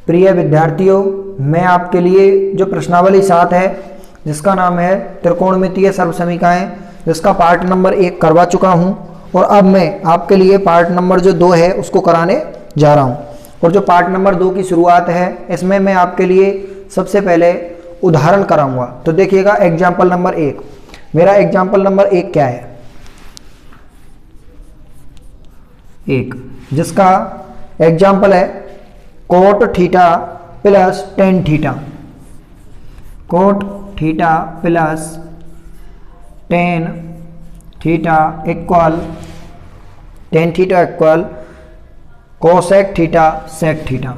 प्रिय विद्यार्थियों, मैं आपके लिए जो प्रश्नावली 7 है जिसका नाम है त्रिकोणमितीय सर्वसमीकाएं, जिसका पार्ट नंबर 1 करवा चुका हूं और अब मैं आपके लिए पार्ट नंबर जो 2 है उसको कराने जा रहा हूं। और जो पार्ट नंबर 2 की शुरुआत है इसमें मैं आपके लिए सबसे पहले उदाहरण कराऊंगा। तो देखिएगा एग्जाम्पल नंबर 1, मेरा एग्जाम्पल नंबर 1 क्या है, 1 जिसका एग्जाम्पल है cot theta plus ten theta, cot theta plus ten theta equal ten theta equal cosec theta sec theta,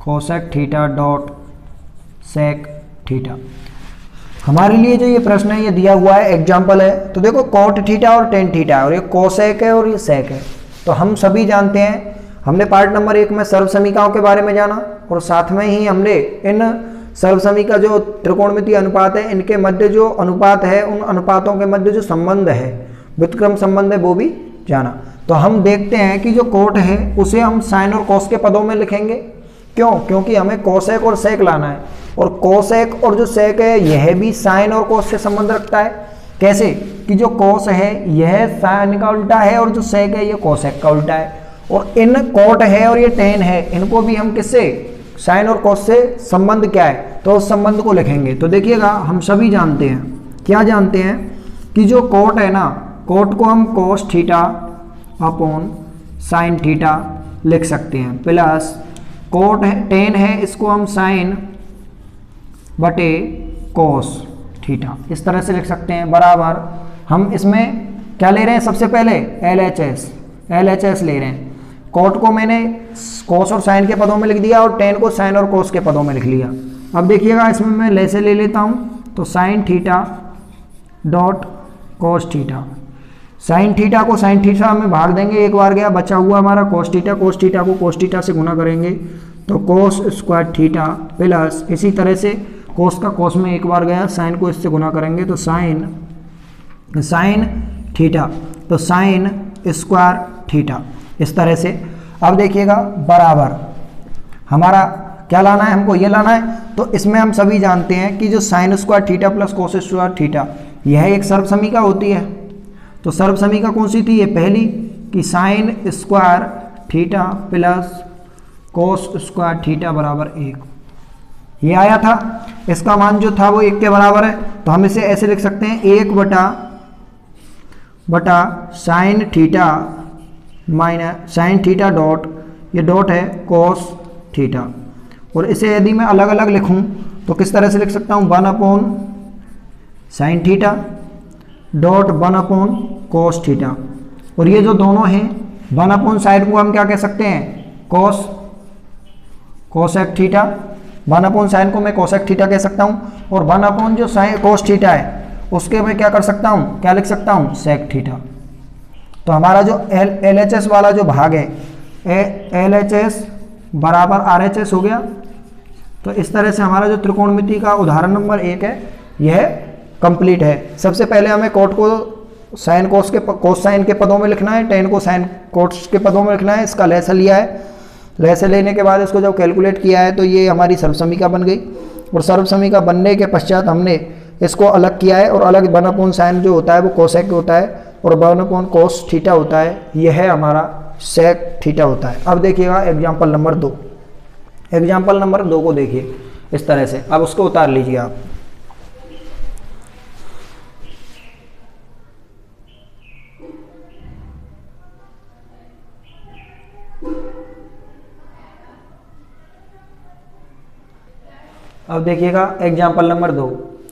cosec theta dot sec theta. हमारे लिए जो ये प्रश्न है ये दिया हुआ है, एग्जाम्पल है। तो देखो कोट थीटा और टेन थीटा है और ये कोसेक है और ये सेक है। तो हम सभी जानते हैं, हमने पार्ट नंबर 1 में सर्वसमीकाओं के बारे में जाना और साथ में ही हमने इन सर्वसमीका जो त्रिकोणमितीय अनुपात है इनके मध्य जो अनुपात है उन अनुपातों के मध्य जो संबंध है, व्युत्क्रम संबंध है, वो भी जाना। तो हम देखते हैं कि जो कोट है उसे हम साइन और कॉस के पदों में लिखेंगे। क्यों? क्योंकि हमें कोसेक और सेक लाना है और कोसेक और जो सेक है यह भी साइन और कॉस से संबंध रखता है। कैसे कि जो कॉस है यह साइन का उल्टा है और जो सेक है यह कोसेक का उल्टा है। और इन कोट है और ये टेन है इनको भी हम किससे, साइन और कॉस से संबंध क्या है, तो उस संबंध को लिखेंगे। तो देखिएगा हम सभी जानते हैं, क्या जानते हैं कि जो कोट है ना, कोट को हम cos theta upon sine theta लिख सकते हैं, प्लस कोट है टेन है इसको हम साइन बटे कोस थीटा इस तरह से लिख सकते हैं, बराबर हम इसमें क्या ले रहे हैं, सबसे पहले LHS ले रहे हैं। कोट को मैंने कोस और साइन के पदों में लिख दिया और टेन को साइन और कोस के पदों में लिख लिया। अब देखिएगा इसमें मैं ले ले लेता हूँ, तो sine theta dot cos theta, sine theta को साइन थीटा में भाग देंगे, एक बार गया, बचा हुआ हमारा कोस थीटा को कोस थीटा से गुना करेंगे तो कोस स्क्वायर थीटा प्लस इसी तरह से कोस का कोस में एक बार गया, साइन को इससे गुना करेंगे तो साइन थीटा, तो साइन स्क्वायर थीटा इस तरह से। अब देखिएगा बराबर हमारा क्या लाना है, हमको ये लाना है। तो इसमें हम सभी जानते हैं कि जो sine square theta plus cos square theta यह एक सर्वसमीका होती है। तो सर्वसमीका कौन सी थी, ये पहली कि sine square theta plus cos square theta बराबर 1, ये आया था। इसका मान जो था वो 1 के बराबर है, तो हम इसे ऐसे लिख सकते हैं 1 बटा sine theta minus sine theta dot, ये डॉट है कोस थीटा। और इसे यदि मैं अलग अलग लिखूं तो किस तरह से लिख सकता हूं, 1 upon sine theta dot 1 upon cos theta. और ये जो दोनों हैं 1 अपॉन साइन को हम क्या कह सकते हैं, कोसेक थीटा, 1 अपॉन साइन को मैं कोसेक थीटा कह सकता हूं और 1 अपॉन जो साइन कोस थीटा है उसके मैं क्या कर सकता हूं, क्या लिख सकता हूं, सेक थीटा। तो हमारा जो LHS वाला जो भाग है LHS बराबर RHS हो गया। तो इस तरह से हमारा जो त्रिकोणमिति का उदाहरण नंबर 1 है यह कंप्लीट है। सबसे पहले हमें कोट को साइन कोस साइन के पदों में लिखना है, टेन को साइन कोस के पदों में लिखना है। इसका लहसा लिया है, लहसा लेने के बाद इसको जब कैलकुलेट किया है तो ये हमारी सर्वसमीका बन गई। और सर्वसमीका बनने के पश्चात हमने इसको अलग किया है और अलग 1 अपॉन साइन जो होता है वो कोसेक होता है और 1 अपॉन कोस थीटा होता है, यह है हमारा सेक थीटा होता है। अब देखिएगा एग्जाम्पल नंबर 2, एग्जाम्पल नंबर 2 को देखिए इस तरह से। अब उसको उतार लीजिए आप। अब देखिएगा एग्जाम्पल नंबर 2,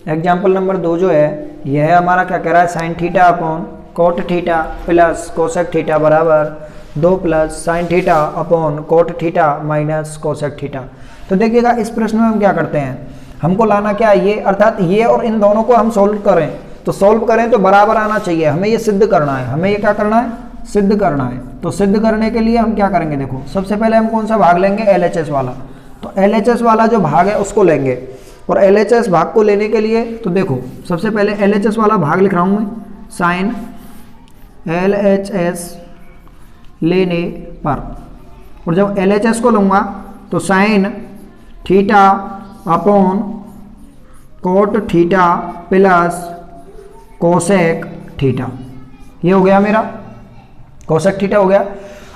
एग्जाम्पल नंबर 2 जो है यह हमारा क्या कह रहा है, sine theta upon coat theta plus cosec theta बराबर 2 plus sine theta upon cot theta minus cosec theta. तो देखिएगा इस प्रश्न में हम क्या करते हैं, हमको लाना क्या है, ये अर्थात ये और इन दोनों को हम सोल्व करें तो सोल्व करें तो बराबर आना चाहिए। हमें ये सिद्ध करना है, हमें ये क्या करना है, सिद्ध करना है। तो सिद्ध करने के लिए हम क्या करेंगे, देखो सबसे पहले हम कौन सा भाग लेंगे, LHS वाला। तो LHS वाला जो भाग है उसको लेंगे और LHS भाग को लेने के लिए तो देखो सबसे पहले LHS वाला भाग लिख रहा हूँ मैं, साइन LHS लेने पर और जब LHS को लूँगा तो sine theta upon coat theta plus cosec theta, ये हो गया मेरा कोसेक थीटा हो गया।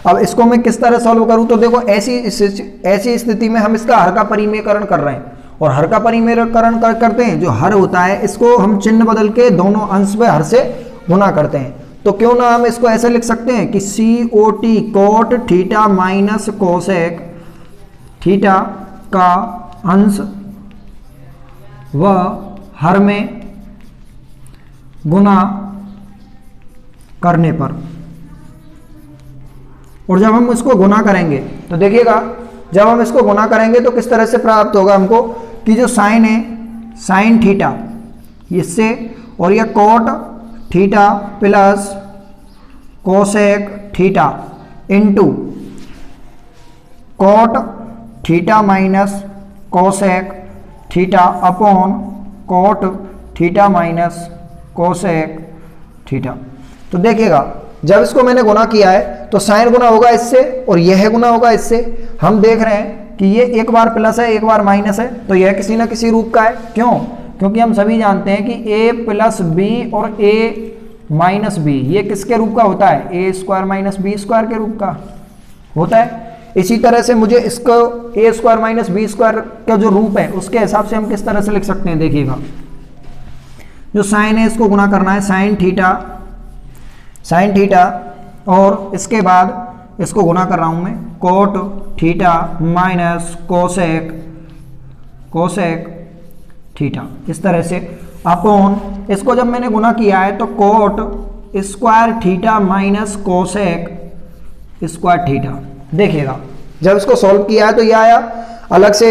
अब इसको मैं किस तरह सॉल्व करूं, तो देखो ऐसी स्थिति में हम इसका हर का परिमेयकरण कर रहे हैं, और हर का परिमेयकरण करते हैं जो हर होता है इसको हम चिन्ह बदल के दोनों अंश में हर से गुना करते हैं। तो क्यों ना हम इसको ऐसे लिख सकते हैं कि COT cot theta minus cosec theta का अंश व हर में गुना करने पर, और जब हम इसको गुना करेंगे तो देखिएगा जब हम इसको गुना करेंगे तो किस तरह से प्राप्त होगा हमको कि जो साइन है साइन थीटा इससे, और ये coat theta plus cosec theta into cot theta minus cosec theta upon cot theta minus cosec theta. तो देखिएगा जब इसको मैंने गुना किया है तो साइन गुना होगा इससे और यह गुना होगा इससे। हम देख रहे हैं कि ये एक बार प्लस है एक बार माइनस है, तो यह किसी ना किसी रूप का है। क्यों? क्योंकि हम सभी जानते हैं कि a प्लस बी और a माइनस बी ये किसके रूप का होता है, ए स्क्वायर माइनस बी स्क्वायर के रूप का होता है। इसी तरह से मुझे इसको ए स्क्वायर माइनस बी स्क्वायर का जो रूप है उसके हिसाब से हम किस तरह से लिख सकते हैं, देखिएगा जो साइन है इसको गुना करना है साइन थीटा और इसके बाद इसको गुना कर रहा हूं मैं cot theta minus cosec theta, इस तरह से अपॉन इसको जब मैंने गुना किया है तो coat square theta minus cosec square theta. देखिएगा जब इसको सॉल्व किया है तो ये आया अलग से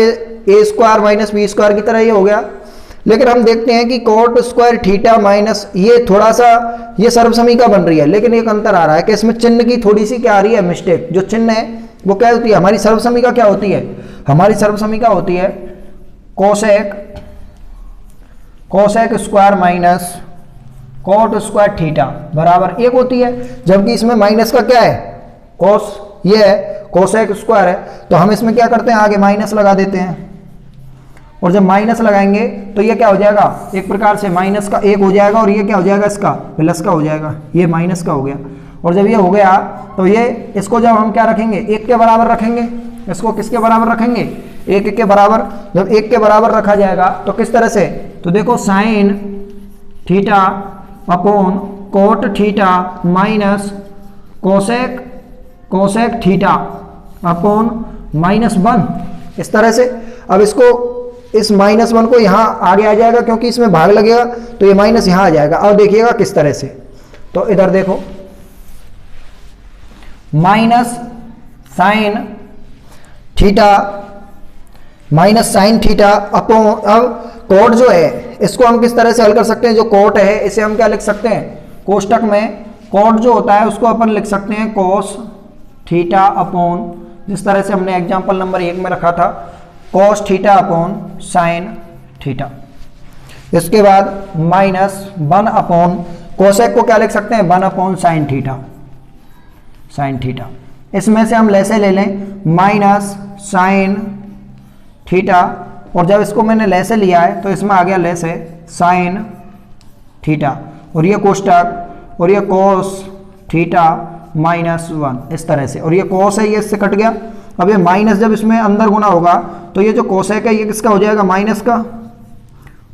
ए स्क्वायर माइनस बी स्क्वायर की तरह ये हो गया। लेकिन हम देखते हैं कि कोट स्क्वायर थीटा माइनस ये थोड़ा सा ये सर्वसमीका बन रही है, लेकिन एक अंतर आ रहा है कि इसमें चिन्ह की थोड़ी सी क्या आ रही है मिस्टेक। जो चिन्ह है वो क्या होती है, हमारी सर्वसमीका क्या होती है, हमारी सर्वसमीका होती है cosec square minus cot square theta बराबर 1 होती है, जबकि इसमें माइनस का क्या है कोस, ये है कोसेक स्क्वायर है। तो हम इसमें क्या करते हैं आगे माइनस लगा देते हैं, और जब माइनस लगाएंगे तो ये क्या हो जाएगा एक प्रकार से माइनस का 1 हो जाएगा और ये क्या हो जाएगा इसका प्लस का हो जाएगा, ये माइनस का हो गया। और जब ये हो गया तो ये इसको जब हम क्या रखेंगे 1 के बराबर रखेंगे, इसको किसके बराबर रखेंगे 1 के बराबर। जब 1 के बराबर रखा जाएगा तो किस तरह से, तो देखो sine theta upon cot theta minus cosec theta upon -1 इस तरह से। अब इसको इस -1 को यहाँ आगे आ जाएगा क्योंकि इसमें भाग लगेगा तो ये माइनस यहाँ आ जाएगा। अब देखिएगा किस तरह से, तो इधर देखो माइनस साइन थीटा अपॉन, अब कोट जो है इसको हम किस तरह से हल कर सकते हैं, जो कोट है इसे हम क्या लिख सकते हैं कोष्टक में कोट जो होता है उसको अपन लिख सकते हैं कोस थीटा अपॉन, जिस तरह से हमने एग्जाम्पल नंबर 1 में रखा था cos theta upon sine theta. इसके बाद -1 अपॉन कोसेक को क्या लिख सकते हैं 1 अपॉन साइन थीटा। इसमें से हम लेसे ले लें माइनस साइन थीटा, और जब इसको मैंने लेसे लिया है तो इसमें आ गया लेसे साइन थीटा, और ये कोष्टक और ये कोस थीटा -1 इस तरह से, और ये कोस है ये इससे कट गया। अब ये माइनस जब इसमें अंदर गुना होगा तो ये जो कोसेक है ये किसका हो जाएगा माइनस का,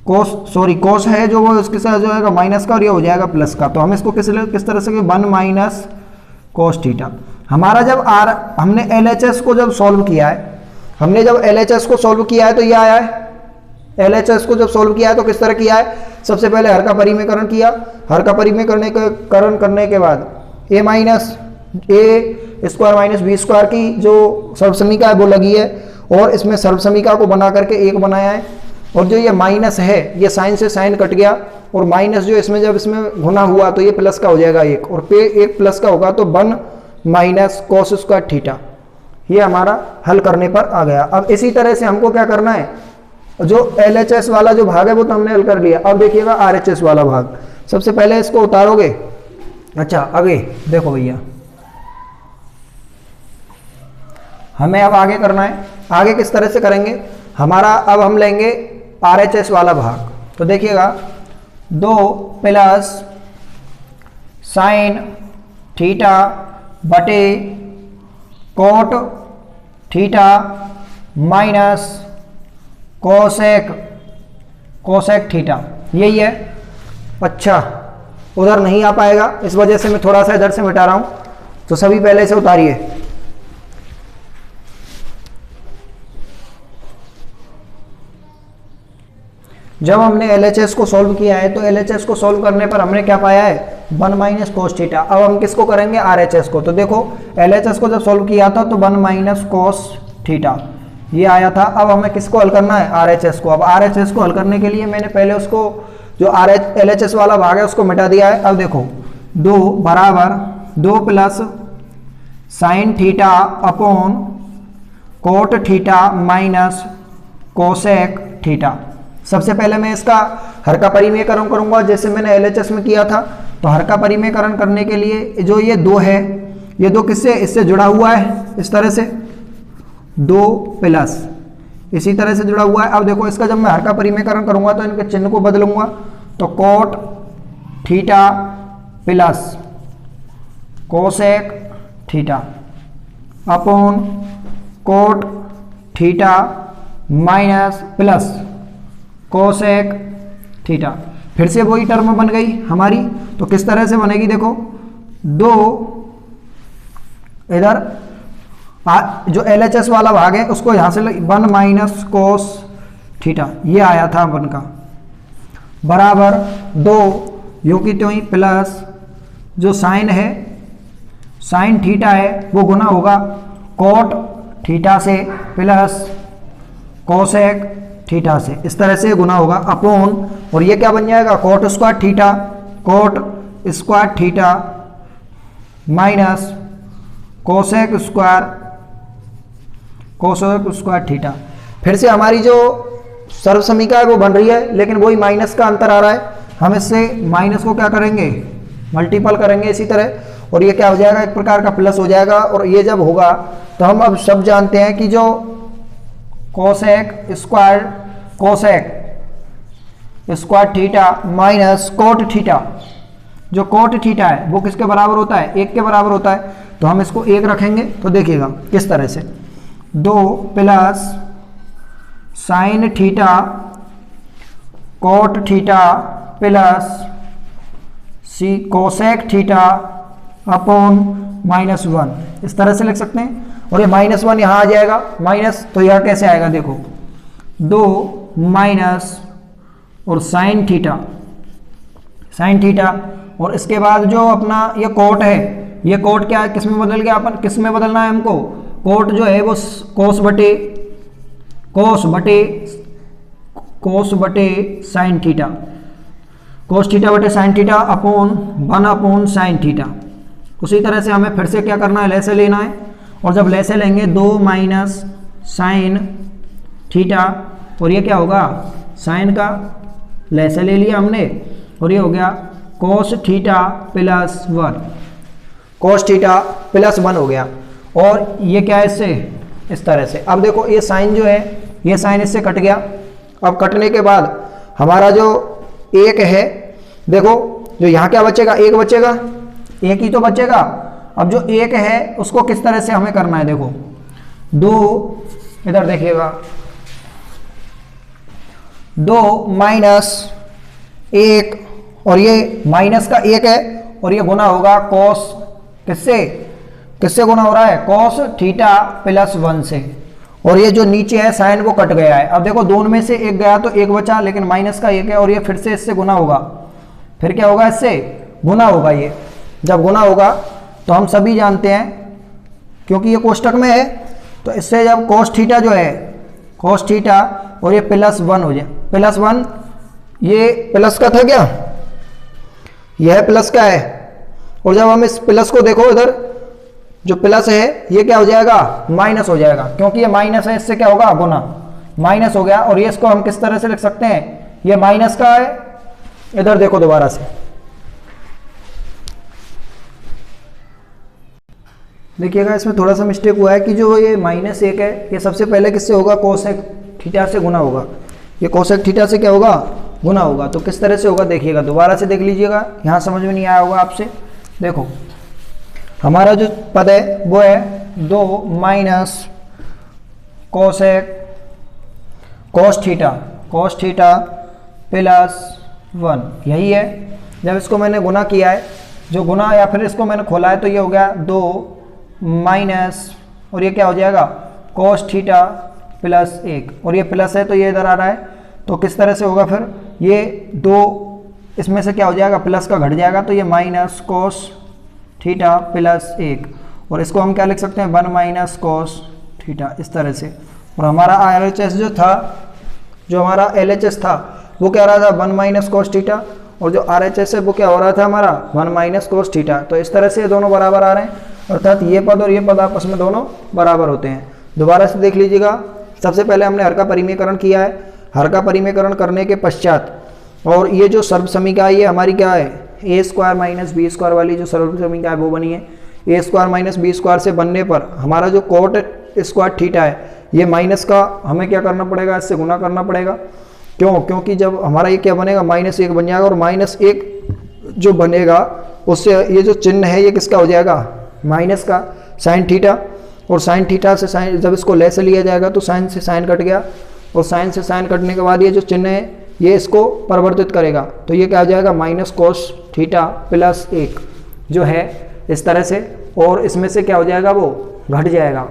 कोस है जो वो उसके साथ जो है माइनस का, और ये हो जाएगा प्लस का। तो हम इसको किस तरह से 1 माइनस कोस थीटा। हमारा जब हमने LHS को जब सॉल्व किया है, हमने जब LHS को सॉल्व किया है तो ये आया है, LHS को जब सॉल्व किया है तो किस तरह किया है, सबसे पहले हर का परिमेयकरण किया, हर का परिमेयकरण करने के बाद a minus A square minus B square की जो सर्वसमीका है वो लगी है, और इसमें सर्वसमीका को बना करके 1 बनाया है। और जो ये माइनस है ये साइन से साइन कट गया, और माइनस जो इसमें जब इसमें गुना हुआ तो ये प्लस का हो जाएगा 1, और पे 1 प्लस का होगा तो 1 माइनस कोस स्क्वायर थीटा। ये हमारा हल करने पर आ गया। अब इसी तरह से हमको क्या करना है, जो LHS वाला जो भाग है वो तो हमने हल कर लिया। अब देखिएगा RHS वाला भाग, सबसे पहले इसको उतारोगे। अच्छा आगे देखो भैया, हमें अब आगे करना है। आगे किस तरह से करेंगे, हमारा अब हम लेंगे RHS वाला भाग। तो देखिएगा 2 प्लस साइन थीटा बटे cot theta minus cosec theta, यही है। अच्छा, उधर नहीं आ पाएगा, इस वजह से मैं थोड़ा सा इधर से मिटा रहा हूं, तो सभी पहले से उतारिए। जब हमने LHS को सॉल्व किया है तो LHS को सॉल्व करने पर हमने क्या पाया है, 1 माइनस कोस थीटा। अब हम किसको करेंगे, RHS को। तो देखो LHS को जब सॉल्व किया था तो 1 माइनस कोस थीटा ये आया था। अब हमें किसको हल करना है, RHS को। अब RHS को हल करने के लिए मैंने पहले उसको जो LHS वाला भाग है उसको मिटा दिया है। अब देखो 2 बराबर 2 plus sine theta upon cot theta minus cosec theta. सबसे पहले मैं इसका हर का परिमेयकरण करूंगा जैसे मैंने LHS में किया था। तो हर का परिमेयकरण करने के लिए जो ये 2 है, ये 2 किससे, इससे जुड़ा हुआ है, इस तरह से 2 प्लस इसी तरह से जुड़ा हुआ है। अब देखो इसका जब मैं हर का परिमेयकरण करूंगा तो इनके चिन्ह को बदलूंगा, तो coat theta plus cosec theta upon cot theta minus plus cosec theta. फिर से वही टर्म बन गई हमारी। तो किस तरह से बनेगी, देखो 2 इधर जो LHS वाला भाग है उसको यहां से 1 माइनस कोस थीटा ये आया था 1 का, बराबर 2 यो की त्यों ही प्लस जो साइन है, साइन थीटा है वो गुना होगा कोट थीटा से प्लस कोसेक थीटा से, इस तरह से गुना होगा अपॉन, और ये क्या बन जाएगा, coat square theta, coat square theta minus cosec square theta. फिर से हमारी जो सर्व समीकरण है वो बन रही है, लेकिन वही माइनस का अंतर आ रहा है। हम इससे माइनस को क्या करेंगे, मल्टीपल करेंगे इसी तरह, और ये क्या हो जाएगा, एक प्रकार का प्लस हो जाएगा। और ये जब होगा तो हम अब सब जानते हैं कि जो cosec square theta minus cot theta, जो कोट थीटा है वो किसके बराबर होता है, 1 के बराबर होता है। तो हम इसको 1 रखेंगे। तो देखिएगा किस तरह से 2 plus sine theta cot theta plus C cosec theta upon -1, इस तरह से लिख सकते हैं। और ये -1 यहाँ आ जाएगा माइनस, तो यह कैसे आएगा, देखो 2 माइनस और साइन थीटा, और इसके बाद जो अपना ये कोट है, ये कोट क्या है, किस में बदल गया, अपन किस में बदलना है हमको, कोट जो है वो कोस बटे साइन थीटा, कोस थीटा बटे sine theta upon 1 upon sine theta. उसी तरह से हमें फिर से क्या करना है, लैसे लेना है। और जब लैसे लेंगे 2 माइनस साइन थीटा, और ये क्या होगा, साइन का लैसे ले लिया हमने, और ये हो गया cos theta plus 1, cos theta plus 1 हो गया। और ये क्या है, इससे इस तरह से। अब देखो ये साइन जो है, ये साइन इससे कट गया। अब कटने के बाद हमारा जो 1 है, देखो जो यहाँ क्या बचेगा, 1 बचेगा, 1 ही तो बचेगा। अब जो 1 है उसको किस तरह से हमें करना है, देखो 2 इधर देखिएगा, 2 माइनस 1, और ये माइनस का 1 है, और ये गुना होगा कोस, किससे गुना हो रहा है, कोस थीटा प्लस 1 से। और ये जो नीचे है साइन वो कट गया है। अब देखो दोनों में से 1 गया तो 1 बचा, लेकिन माइनस का 1 है, और ये फिर से इससे गुना होगा, फिर क्या होगा, इससे गुना होगा। ये जब गुना होगा तो हम सभी जानते हैं, क्योंकि ये कोष्टक में है, तो इससे जब कोस थीटा जो है, कोस थीटा और ये प्लस 1 हो जाए, प्लस 1, ये प्लस का था क्या, यह प्लस का है। और जब हम इस प्लस को देखो, इधर जो प्लस है ये क्या हो जाएगा, माइनस हो जाएगा, क्योंकि ये माइनस है, इससे क्या होगा, गुना, माइनस हो गया। और ये इसको हम किस तरह से लिख सकते हैं, ये माइनस का है, इधर देखो दोबारा से, देखिएगा इसमें थोड़ा सा मिस्टेक हुआ है कि जो ये -1 है ये सबसे पहले किससे होगा, कोसेक थीटा से गुना होगा। ये कोसेक थीटा से क्या होगा, गुना होगा। तो किस तरह से होगा देखिएगा, दोबारा से देख लीजिएगा, यहाँ समझ में नहीं आया होगा आपसे। देखो हमारा जो पद है वो है 2 minus cosec cos theta plus 1, यही है। जब इसको मैंने गुना किया है, जो गुना या फिर इसको मैंने खोला है, तो ये हो गया 2 माइनस और ये क्या हो जाएगा कोस थीटा प्लस 1, और ये प्लस है तो ये इधर आ रहा है। तो किस तरह से होगा फिर, ये 2 इसमें से क्या हो जाएगा, प्लस का घट जाएगा, तो ये माइनस कोस थीटा प्लस 1, और इसको हम क्या लिख सकते हैं 1 माइनस कोस थीटा, इस तरह से। और हमारा RHS जो था, जो हमारा LHS था वो क्या रहा था 1 माइनस कोस थीटा, और जो RHS है वो क्या हो रहा था हमारा 1 माइनस कोस थीटा। तो इस तरह से ये दोनों बराबर आ रहे हैं, अर्थात ये पद और ये पद आपस में दोनों बराबर होते हैं। दोबारा से देख लीजिएगा, सबसे पहले हमने हर का परिमेयकरण किया है। हर का परिमेयकरण करने के पश्चात, और ये जो सर्व समीकरण है ये हमारी क्या है, a² माइनस b² वाली जो सर्व समीकरण है वो बनी है। a² माइनस b² से बनने पर हमारा जो कोट स्क्वायर थीटा है, ये माइनस का हमें क्या करना पड़ेगा, इससे गुना करना पड़ेगा। क्यों, क्योंकि जब हमारा ये क्या बनेगा -1 बन जाएगा, और -1 जो बनेगा उससे ये जो चिन्ह है ये किसका हो जाएगा, माइनस का, साइन थीटा। और साइन थीटा से साइन, जब इसको ले से लिया जाएगा तो साइन से साइन कट गया, और साइन से साइन कटने के बाद ये जो चिन्ह है ये इसको परिवर्तित करेगा, तो ये क्या आ जाएगा माइनस कोस थीटा प्लस 1 जो है इस तरह से। और इसमें से क्या हो जाएगा, वो घट जाएगा,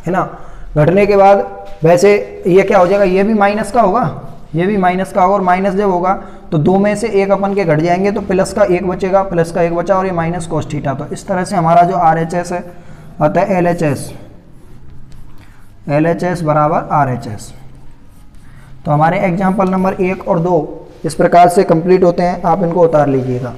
है ना। घटने के बाद वैसे ये क्या हो जाएगा, ये भी माइनस का होगा, ये भी माइनस का होगा, और माइनस जब होगा तो 2 में से 1 अपन के घट जाएंगे, तो प्लस का 1 बचेगा, प्लस का 1 बचा, और ये माइनस कोस थीटा। तो इस तरह से हमारा जो RHS है अतः LHS बराबर RHS। तो हमारे एग्जाम्पल नंबर 1 और 2 इस प्रकार से कंप्लीट होते हैं, आप इनको उतार लीजिएगा।